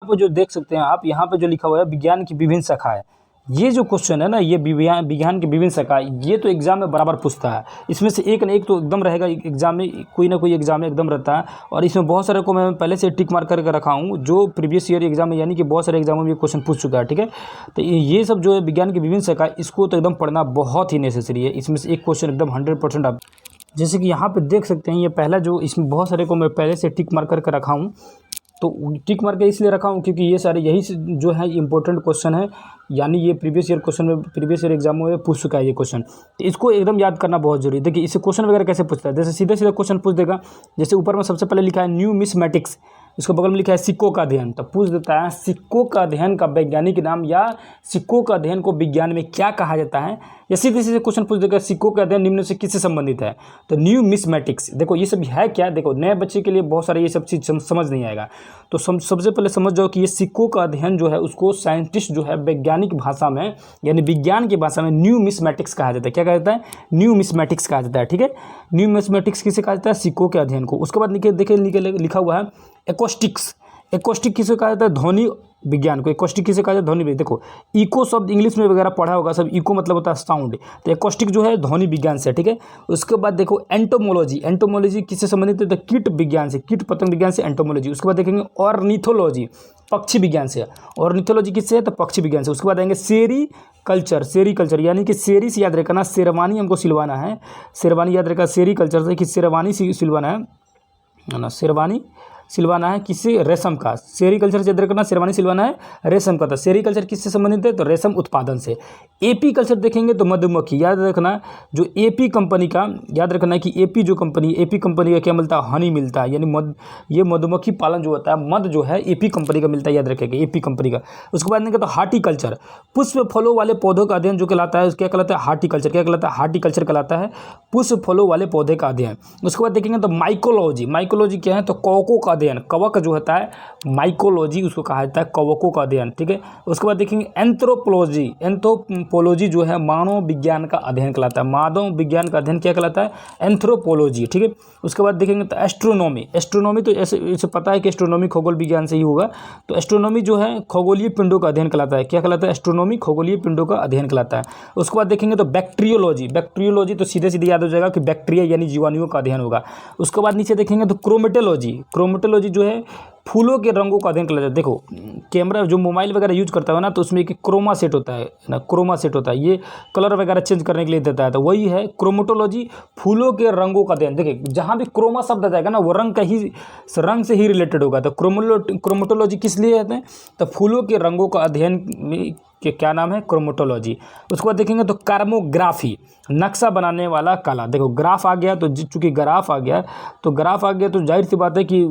वो जो देख सकते हैं आप, यहाँ पे जो लिखा हुआ है विज्ञान की विभिन्न शाखाएं, ये जो क्वेश्चन है ना, ये विज्ञान की विभिन्न शाखा, ये तो एग्जाम में बराबर पूछता है। इसमें से एक ना एक तो एकदम रहेगा एग्जाम में, कोई ना कोई एग्जाम में एकदम रहता है। और इसमें बहुत सारे को मैं पहले से टिक मार करके रखा हूँ, जो प्रीवियस ईयर एग्जाम में, यानी कि बहुत सारे एग्जामों में ये क्वेश्चन पूछ चुका है, ठीक है। तो ये सब जो है विज्ञान की विभिन्न शाखा, इसको तो एकदम पढ़ना बहुत ही नेसेसरी है। इसमें से एक क्वेश्चन एकदम 100% आप, जैसे कि यहाँ पे देख सकते हैं, ये पहला जो, इसमें बहुत सारे को मैं पहले से टिक मार करके रखा हूँ। तो टिक मार के इसलिए रखा हूँ क्योंकि ये सारे यही जो है इंपॉर्टेंट क्वेश्चन है, यानी ये प्रीवियस ईयर क्वेश्चन में, प्रीवियस ईयर एग्जामों में पूछ चुका है ये क्वेश्चन। तो इसको एकदम याद करना बहुत जरूरी है। देखिए इससे क्वेश्चन वगैरह कैसे पूछता है, जैसे सीधे सीधे क्वेश्चन पूछ देगा। जैसे ऊपर में सबसे पहले लिखा है न्यूमिस्मैटिक्स, इसको बगल में लिखा है सिक्कों का अध्ययन, तो पूछ देता है सिक्कों का अध्ययन का वैज्ञानिक नाम, या सिक्कों का अध्ययन को विज्ञान में क्या कहा जाता है। या सीधे सीधे क्वेश्चन पूछ देगा सिक्कों का अध्ययन निम्न से किससे संबंधित है, तो न्यूमिस्मैटिक्स। देखो ये सब है क्या, देखो नए बच्चे के लिए बहुत सारे ये सब चीज़ समझ नहीं आएगा। तो सबसे पहले समझ जाओ कि ये सिक्कों का अध्ययन जो है, उसको साइंटिस्ट जो है वैज्ञानिक भाषा में, यानी विज्ञान की भाषा में न्यूमिस्मैटिक्स कहा जाता है। क्या कहा जाता है, न्यूमिस्मैटिक्स कहा जाता है, ठीक है। न्यूमिस्मैटिक्स किसे कहा जाता है, सिक्कों के अध्ययन को। उसके बाद देखिए लिखा हुआ है एकॉस्टिक्स। एकॉस्टिक किसे कहा जाता है, ध्वनि विज्ञान को। एकॉस्टिक किसे कहा जाता है, ध्वनि विज्ञान। देखो इको शब्द इंग्लिश में वगैरह पढ़ा होगा सब, इको मतलब होता है साउंड, तो एकॉस्टिक जो है ध्वनि विज्ञान से, ठीक है। उसके बाद देखो एंटोमोलॉजी, एंटोमोलॉजी किससे संबंधित है, तो कीट विज्ञान से, कीट पतंग विज्ञान से एंटोमोलॉजी। उसके बाद देखेंगे ऑर्निथोलॉजी, पक्षी विज्ञान से। ऑर्निथोलॉजी किससे है, तो पक्षी विज्ञान से। उसके बाद आएंगे सेरी कल्चर, सेरी कल्चर यानी कि सेरी से याद रखना, शेरवानी हमको सिलवाना है, शेरवानी याद रखना सेरी कल्चर से, कि शेरवानी सिलवाना है ना, शेरवानी सिलवाना है किससे, रेशम का। सेरीकल्चर से याद रखना, शेरवानी सिलवाना है रेशम का। तो सेरीकल्चर किससे संबंधित है, तो रेशम उत्पादन से। एपी कल्चर देखेंगे तो मधुमक्खी, याद रखना जो एपी कंपनी का, याद रखना कि एपी जो कंपनी, एपी कंपनी का क्या मिलता है, हनी मिलता है, यानी ये मधुमक्खी पालन जो होता है, मध जो है एपी कंपनी का मिलता है, याद रखेगा एपी कंपनी का। उसके बाद देखेंगे तो हार्टिकल्चर, पुष्प फलों वाले पौधों का अध्ययन जो कहलाता है, क्या कहलाता है, हार्टिकल्चर। क्या कहलाता है, हार्टिकल्चर कहलाता है पुष्प फलों वाले पौधे का अध्ययन। उसके बाद देखेंगे तो माइकोलॉजी, माइकोलॉजी क्या है, तो कवकों का अध्ययन, कवक जो होता है माइकोलॉजी उसको कहा जाता है, कवकों का अध्ययन, ठीक है। उसके बाद देखेंगे एंथ्रोपोलॉजी, एंथ्रोपोलॉजी जो है मानव विज्ञान का अध्ययन कहलाता है, मानव विज्ञान का अध्ययन क्या कहलाता है, एंथ्रोपोलॉजी, ठीक है। उसके बाद देखेंगे तो एस्ट्रोनॉमी, एस्ट्रोनॉमी तो ऐसे पता है कि एस्ट्रोनॉमी खगोल विज्ञान से ही होगा, तो एस्ट्रोनॉमी जो है खगोलीय पिंडों का अध्ययन कहलाता है। क्या कहलाता है, एस्ट्रोनॉमी खगोलीय पिंडों का अध्ययन कहलाता है। उसके बाद देखेंगे तो बैक्टीरियोलॉजी, बैक्टीरियोलॉजी तो सीधे सीधे याद हो जाएगा कि बैक्टीरिया यानी जीवाणुओं का अध्ययन होगा। उसके बाद नीचे देखेंगे तो क्रोमेटोलॉजी, क्रोमेटोलॉजी जो है फूलों के रंगों का अध्ययन किया जाता है। देखो कैमरा जो मोबाइल वगैरह यूज करता है ना, तो उसमें एक क्रोमा सेट होता है ना, क्रोमा सेट होता है, ये कलर वगैरह चेंज करने के लिए देता है, तो वही है क्रोमेटोलॉजी, फूलों के रंगों का अध्ययन। देखिए जहाँ भी क्रोमा शब्द आ जाएगा ना, वो रंग से ही रिलेटेड होगा। तो क्रोमेटोलॉजी किस लिए कहते हैं, तो फूलों के रंगों का अध्ययन के क्या नाम है, क्रोमेटोलॉजी। उसके बाद देखेंगे तो कार्मोग्राफी, नक्शा बनाने वाला कला। देखो ग्राफ आ गया, तो चूंकि ग्राफ आ गया, तो जाहिर सी बात है कि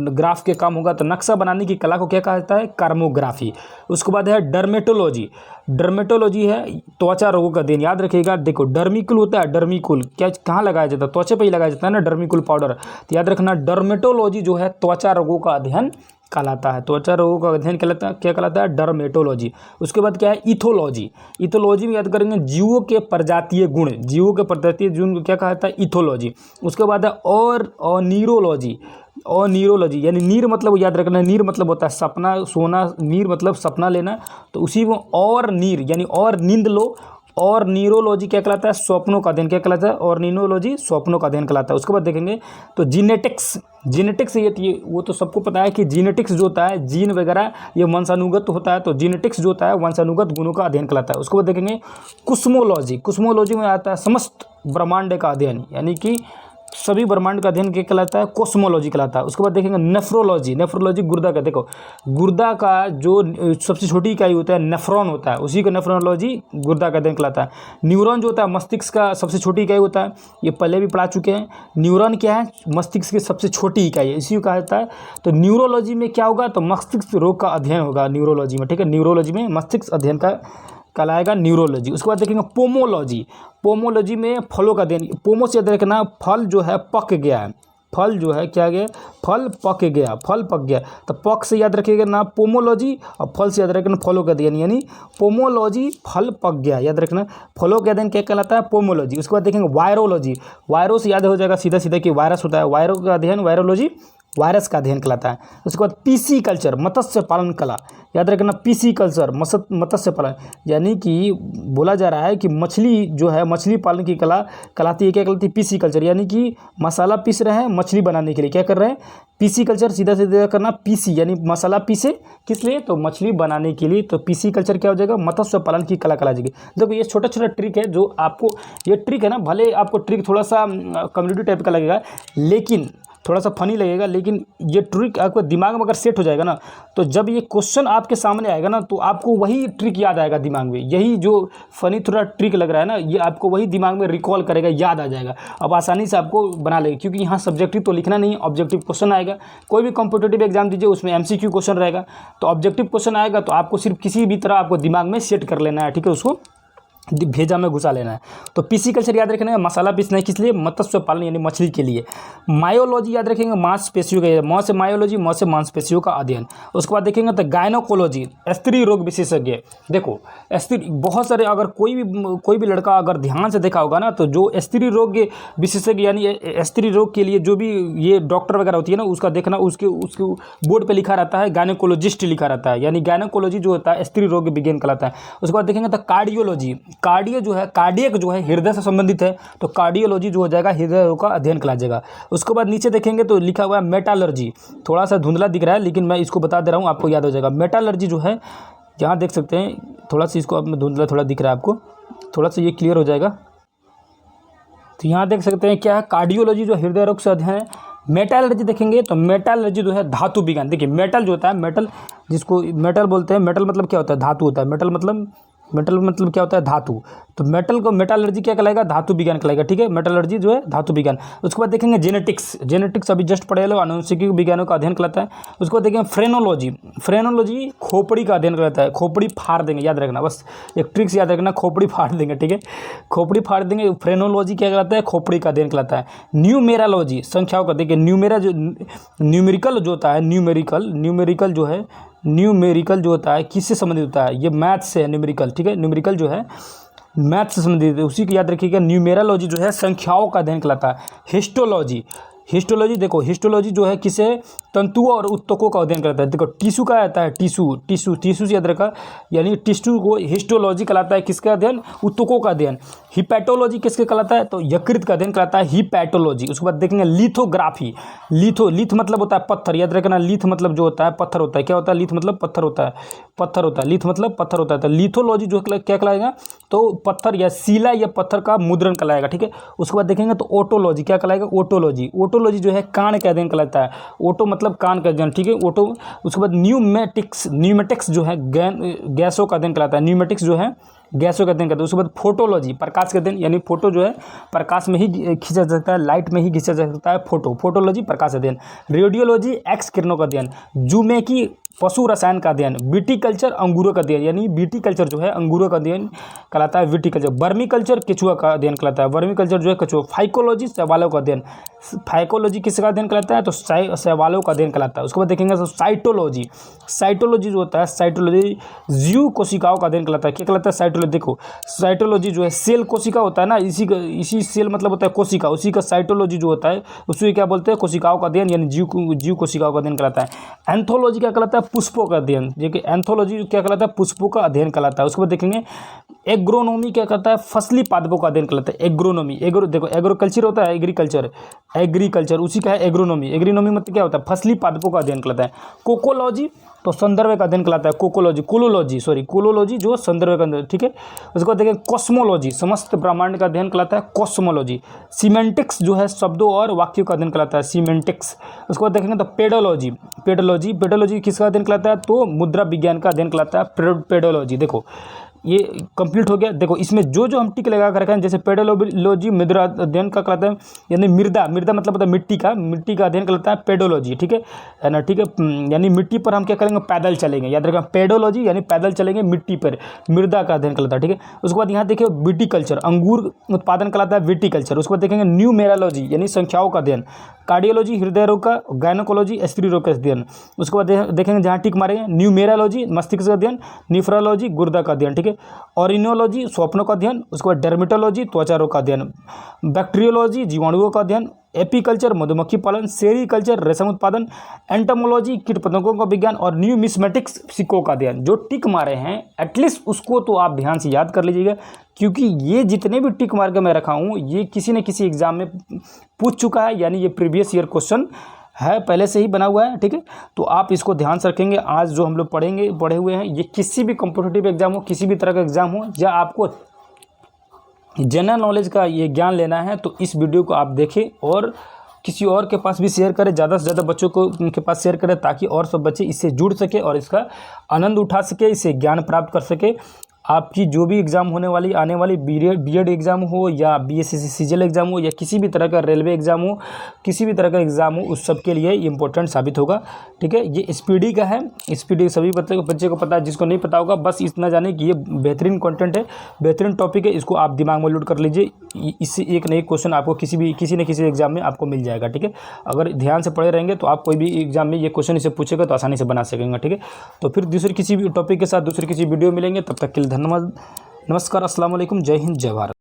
ग्राफ के काम होगा, तो नक्शा बनाने की कला को क्या कहा जाता है, कार्मोग्राफी। उसके बाद है डर्मेटोलॉजी, डर्मेटोलॉजी है त्वचा रोगों का अध्ययन। याद रखिएगा, देखो डर्मिकुल होता है, डर्मिकुल क्या कहाँ लगाया जाता है, त्वचा पे ही लगाया जाता है ना, डर्मिकुल पाउडर। तो याद रखना डर्मेटोलॉजी जो है त्वचा रोगों का अध्ययन कहलाता है, त्वचा रोगों का अध्ययन कहलाता है, क्या कहलाता है, डर्मेटोलॉजी। उसके बाद क्या है, इथोलॉजी, इथोलॉजी में याद करेंगे जीवों के प्रजातीय गुण, जीवों के प्रजातीय गुण को क्या कहा जाता है, इथोलॉजी। उसके बाद है और नीरोलॉजी, और नीरोलॉजी यानी नीर मतलब याद रखना, नीर मतलब होता है सपना, सोना, नीर मतलब सपना लेना, तो उसी में और नीर यानी और नींद लो। और न्यूरोलॉजी क्या कहलाता है, स्वप्नों का अध्ययन क्या कहलाता है, और न्यूरोलॉजी स्वप्नों का अध्ययन कहलाता है। उसके बाद देखेंगे तो जीनेटिक्स, जीनेटिक्स ये वो तो सबको पता है कि जीनेटिक्स जो होता है, जीन वगैरह ये वंशानुगत होता है, तो जीनेटिक्स जो होता है वंशानुगत गुणों का अध्ययन कहलाता है। उसके बाद देखेंगे कुस्मोलॉजी, कुस्मोलॉजी में आता है समस्त ब्रह्मांड का अध्ययन, यानी कि सभी ब्रह्मांड का अध्ययन क्या कहलाता है, कोस्मोलॉजी कहलाता है। उसके बाद देखेंगे नेफ्रोलॉजी, नेफ्रोलॉजी गुर्दा का, देखो गुर्दा का जो सबसे छोटी इकाई होता है नेफ्रॉन होता है, उसी का नेफ्रोलॉजी गुर्दा का अध्ययन कहलाता है। न्यूरॉन जो होता है मस्तिष्क का सबसे छोटी इकाई होता है, ये पहले भी पढ़ा चुके हैं। न्यूरॉन क्या है, मस्तिष्क की सबसे छोटी इकाई है, इसी को कहा जाता है। तो न्यूरोलॉजी में क्या होगा, तो मस्तिष्क रोग का अध्ययन होगा न्यूरोलॉजी में, ठीक है। न्यूरोलॉजी में मस्तिष्क अध्ययन का कहलाएगा न्यूरोलॉजी। उसके बाद देखेंगे पोमोलॉजी, पोमोलॉजी में फलों का अध्ययन। पोमो से याद रखना फल जो है पक गया है, फल जो है क्या गया, फल पक गया, फल पक गया, तो पक से याद रखिएगा ना पोमोलॉजी, और फल से याद रखना फलों का अध्ययन, यानी पोमोलॉजी फल पक गया, याद रखना फलों का अध्ययन क्या कहलाता है, पोमोलॉजी। उसके बाद देखेंगे वायरोलॉजी, वायरो से याद हो जाएगा सीधा सीधा कि वायरस होता है, वायरो का अध्ययन वायरोलॉजी, वायरस का अध्ययन कहलाता है। उसके बाद पीसी कल्चर, मत्स्य पालन कला, याद रखना पीसी कल्चर मत्स्य पालन, यानी कि बोला जा रहा है कि मछली जो है मछली पालन की कला कहलाती है, क्या कहलाती है? पीसी कल्चर, यानी कि मसाला पीस रहे हैं मछली बनाने के लिए, क्या कर रहे हैं? पीसी कल्चर, सीधा सीधा करना पीसी, यानी मसाला पीसे किस लिए? तो मछली बनाने के लिए। तो पीसी कल्चर क्या हो जाएगा? मत्स्य पालन की कला कहला जाएगी। देखो ये छोटा छोटा ट्रिक है जो आपको, ये ट्रिक है ना, भले आपको ट्रिक थोड़ा सा कम्युनिटी टाइप का लगेगा, लेकिन थोड़ा सा फनी लगेगा, लेकिन ये ट्रिक आपको दिमाग में अगर सेट हो जाएगा ना, तो जब ये क्वेश्चन आपके सामने आएगा ना, तो आपको वही ट्रिक याद आएगा दिमाग में। यही जो फनी थोड़ा ट्रिक लग रहा है ना, ये आपको वही दिमाग में रिकॉल करेगा, याद आ जाएगा, अब आसानी से आपको बना लेगा। क्योंकि यहाँ सब्जेक्टिव तो लिखना नहीं है, ऑब्जेक्टिव क्वेश्चन आएगा। कोई भी कॉम्पिटिटिव एग्जाम दीजिए, उसमें MCQ क्वेश्चन रहेगा, तो ऑब्जेक्टिव क्वेश्चन आएगा, तो आपको सिर्फ किसी भी तरह आपको दिमाग में सेट कर लेना है, ठीक है, उसको भेजा में घुसा लेना है। तो पीसी कल्चर याद रखना है, मसाला पीसना है किस लिए? मत्स्य पालन यानी मछली के लिए। मायोलॉजी याद रखेंगे, मांसपेशियों का, मौ से मायोलॉजी, मौ से मांसपेशियों का अध्ययन। उसके बाद देखेंगे तो गायनोकोलॉजी, स्त्री रोग विशेषज्ञ। देखो स्त्री, बहुत सारे, अगर कोई भी लड़का अगर ध्यान से देखा होगा ना, तो जो स्त्री रोग विशेषज्ञ यानी स्त्री रोग के लिए जो भी ये डॉक्टर वगैरह होती है ना, उसका देखना, उसके बोर्ड पर लिखा रहता है गायनोकोलॉजिस्ट लिखा रहता है, यानी गायनोकोलॉजी जो होता है स्त्री रोग विज्ञान कहलाता है। उसके बाद देखेंगे तो कार्डियोलॉजी, कार्डियो जो है, कार्डियक जो है हृदय से संबंधित है, तो कार्डियोलॉजी जो हो जाएगा हृदय रोग का अध्ययन कहला जाएगा। उसके बाद नीचे देखेंगे तो लिखा हुआ है मेटालर्जी, थोड़ा सा धुंधला दिख रहा है, लेकिन मैं इसको बता दे रहा हूँ, आपको याद हो जाएगा। मेटालर्जी जो है, यहाँ देख सकते हैं, थोड़ा सा इसको अब धुंधला थोड़ा दिख रहा है आपको, थोड़ा सा ये क्लियर हो जाएगा। तो यहाँ देख सकते हैं क्या है, कार्डियोलॉजी जो हृदय रोग से अध्ययन है। मेटालर्जी देखेंगे तो मेटालर्जी जो है धातु विज्ञान। देखिए मेटल जो होता है, मेटल जिसको मेटल बोलते हैं, मेटल मतलब क्या होता है? धातु होता है। मेटल मतलब क्या होता है? धातु। तो मेटल को मेटालर्जी क्या कहलाएगा? धातु विज्ञान कहलाएगा, ठीक है, मेटालर्जी जो है धातु विज्ञान। उसके बाद देखेंगे जेनेटिक्स अभी जस्ट पढ़े लो, आनुवंशिकी विज्ञानों का अध्ययन कहलाता है। उसके बाद देखेंगे फ्रेनोलॉजी खोपड़ी का अध्ययन कहलाता है। खोपड़ी फाड़ देंगे, याद रखना, बस एक ट्रिक्स याद रखना, खोपड़ी फाड़ देंगे, ठीक है, खोपड़ी फाड़ देंगे। फ्रेनोलॉजी क्या कहलाता है? खोपड़ी का अध्ययन कहलाता है। न्यूमेरालॉजी, संख्याओं का, देखिए न्यूमेरिकल जो होता है, न्यूमेरिकल जो होता है किससे संबंधित होता है? ये मैथ से है, न्यूमेरिकल, ठीक है, न्यूमेरिकल जो है मैथ से संबंधित है, उसी को याद रखिएगा। न्यूमेरालॉजी जो है संख्याओं का अध्ययन कहलाता है। हिस्टोलॉजी देखो, हिस्टोलॉजी जो है किसे? तंतुओं और ऊतकों का अध्ययन करता है। देखो टिश्यू का आता है, टिश्यू से याद रखा, यानी टिश्यू को हिस्टोलॉजी कहलाता है, किसका अध्ययन? ऊतकों का अध्ययन। हिपैटोलॉजी किसके कहलाता है? तो यकृत का अध्ययन कहलाता है हिपैटोलॉजी। उसके बाद देखेंगे लिथोग्राफी। लिथ मतलब होता है पत्थर, याद रखना, लिथ मतलब जो होता है पत्थर होता है। क्या होता है? लिथ मतलब पत्थर होता है, लिथ मतलब पत्थर होता है। तो लिथोलॉजी जो क्या कहलाएगा? तो पत्थर या शिला या पत्थर का मुद्रण कहलाएगा, ठीक है। उसके बाद देखेंगे तो ओटोलॉजी, क्या कहलाएगा? ओटोलॉजी जो है कान का अध्ययन कहलाता है। ओटो मतलब कान का अध्ययन, ठीक है, ओटो। उसके बाद न्यूमेटिक्स जो है गैसों का अध्ययन कहलाता है। न्यूमेटिक्स जो है गैसों का अध्ययन करते हैं। उसके बाद फोटोलॉजी, प्रकाश का अध्ययन, यानी फोटो जो है प्रकाश में ही खींचा जा सकता है, लाइट में ही खींचा जा सकता है, फोटोलॉजी प्रकाश अध्ययन। रेडियोलॉजी एक्स किरणों का अध्ययन। जूमेकी पशु रसायन का अध्ययन। विटीकल्चर अंगूरों का अध्ययन, यानी विटीकल्चर जो है अंगूरों का अध्ययन कहलाता है विटीकल्चर। वर्मीकल्चर केचुआ का अध्ययन कहलाता है। वर्मीकल्चर जो है केचुआ। फाइकोलॉजी शैवालों का अध्ययन। फाइकोलॉजी किसका अध्ययन कहलाता है? तो शैवालों का अध्ययन कहलाता है। उसके बाद देखेंगे तो साइटोलॉजी जो होता है, साइटोलॉजी जीव कोशिकाओं का अध्ययन कहलाता है। क्या कहलाता है? साइटोलॉजी। देखो साइटोलॉजी जो है सेल कोशिका होता है ना, इसी सेल मतलब होता है कोशिका, उसी का साइटोलॉजी जो होता है उसी क्या बोलते हैं? कोशिकाओं का अध्ययन, यानी जीव कोशिकाओं का अध्ययन कहलाता है। एंथोलॉजी क्या कहलाता है? पुष्पों का अध्ययन। देखिए एंथोलॉजी क्या कहलाता है? पुष्पों का अध्ययन कहलाता है। उसके बाद देखेंगे एग्रोनॉमी क्या कहता है? फसली पादपों का अध्ययन कहलाता है। एग्रोनॉमी, देखो एग्रोकल्चर होता है, एग्रीकल्चर उसी का है एग्रोनॉमी। एग्रोनॉमी मतलब क्या होता है? फसली पादपों का अध्ययन कहलाता है। कोकोलॉजी तो संदर्भ का अध्ययन कहलाता है। कोलोलॉजी जो संदर्भ का अध्ययन, ठीक है। उसके बाद देखें कॉस्मोलॉजी, समस्त ब्रह्मांड का अध्ययन कहलाता है कॉस्मोलॉजी। सीमेंटिक्स जो है शब्दों और वाक्यों का अध्ययन कहलाता है, सीमेंटिक्स। उसके बाद देखेंगे तो पेडोलॉजी किसका अध्ययन कहलाता है? तो मुद्रा विज्ञान का अध्ययन कहलाता है पेडोलॉजी। देखो ये कंप्लीट हो गया। देखो इसमें जो हम टिक लगा कर रखे हैं, जैसे पेडोलॉजी मृदा अध्ययन का कहलाता है, यानी मृदा मतलब होता है मिट्टी का अध्ययन कहलाता है पेडोलॉजी, ठीक है ना, ठीक है। यानी मिट्टी पर हम क्या करेंगे? पैदल चलेंगे, याद रखें पेडोलॉजी यानी पैदल चलेंगे मिट्टी पर, मृदा का अध्ययन कहलाता है, ठीक है। उसके बाद यहाँ देखिए विटीकल्चर, अंगूर उत्पादन कहलाता है विटीकल्चर। उसके बाद देखेंगे न्यूमेरालॉजी यानी संख्याओं का अध्ययन। कार्डियोलॉजी हृदय रोग का। गायनोकोलॉजी स्त्री रोग का अध्ययन। उसके बाद देखेंगे जहाँ टिक मारेंगे न्यूमेरालॉजी मस्तिष्क का अध्ययन, निफ्रोलॉजी गुर्दा का अध्ययन, ठीक है। ऑरिनोलॉजी स्वप्नों का अध्ययन। उसके बाद डर्मेटोलॉजी त्वचा रोग का अध्ययन। बैक्टीरियोलॉजी जीवाणुओं का अध्ययन। एपीकल्चर मधुमक्खी पालन, सेरीकल्चर रेशम उत्पादन, एंटोमोलॉजी कीट पतंगों का विज्ञान और न्यूमिस्मेटिक्स सिक्कों का अध्ययन। जो टिक मारे हैं एटलीस्ट उसको तो आप ध्यान से याद कर लीजिएगा, क्योंकि ये जितने भी टिक मार के मैं रखा हूँ ये किसी न किसी एग्जाम में पूछ चुका है, यानी ये प्रीवियस ईयर क्वेश्चन है, पहले से ही बना हुआ है। ठीक है, तो आप इसको ध्यान से रखेंगे। आज जो हम लोग पढ़े हुए हैं ये किसी भी कॉम्पिटिटिव एग्जाम हो, किसी भी तरह का एग्जाम हो, या आपको जनरल नॉलेज का ये ज्ञान लेना है तो इस वीडियो को आप देखें और किसी और के पास भी शेयर करें, ज़्यादा से ज़्यादा बच्चों को उनके पास शेयर करें, ताकि और सब बच्चे इससे जुड़ सके और इसका आनंद उठा सके, इससे ज्ञान प्राप्त कर सके। आपकी जो भी एग्ज़ाम होने वाली आने वाली बीएड एग्ज़ाम हो या बीएससी सीजीएल एग्ज़ाम हो या किसी भी तरह का रेलवे एग्ज़ाम हो, किसी भी तरह का एग्ज़ाम हो, उस सब के लिए इम्पोर्टेंट साबित होगा। ठीक है, ये स्पीडी का है, स्पीडी सभी बच्चे को पता है। जिसको नहीं पता होगा बस इतना जाने कि ये बेहतरीन कंटेंट है, बेहतरीन टॉपिक है, इसको आप दिमाग में लोड कर लीजिए। इससे एक न एक क्वेश्चन आपको किसी न किसी एग्जाम में आपको मिल जाएगा। ठीक है, अगर ध्यान से पढ़े रहेंगे तो आप कोई भी एग्जाम में ये क्वेश्चन इसे पूछेगा तो आसानी से बना सकेंगे। ठीक है, तो फिर दूसरे किसी भी टॉपिक के साथ दूसरे किसी वीडियो मिलेंगे, तब तक के लिए धन्यवाद, नमस्कार, अस्सलाम वालेकुम, जय हिंद, जय भारत।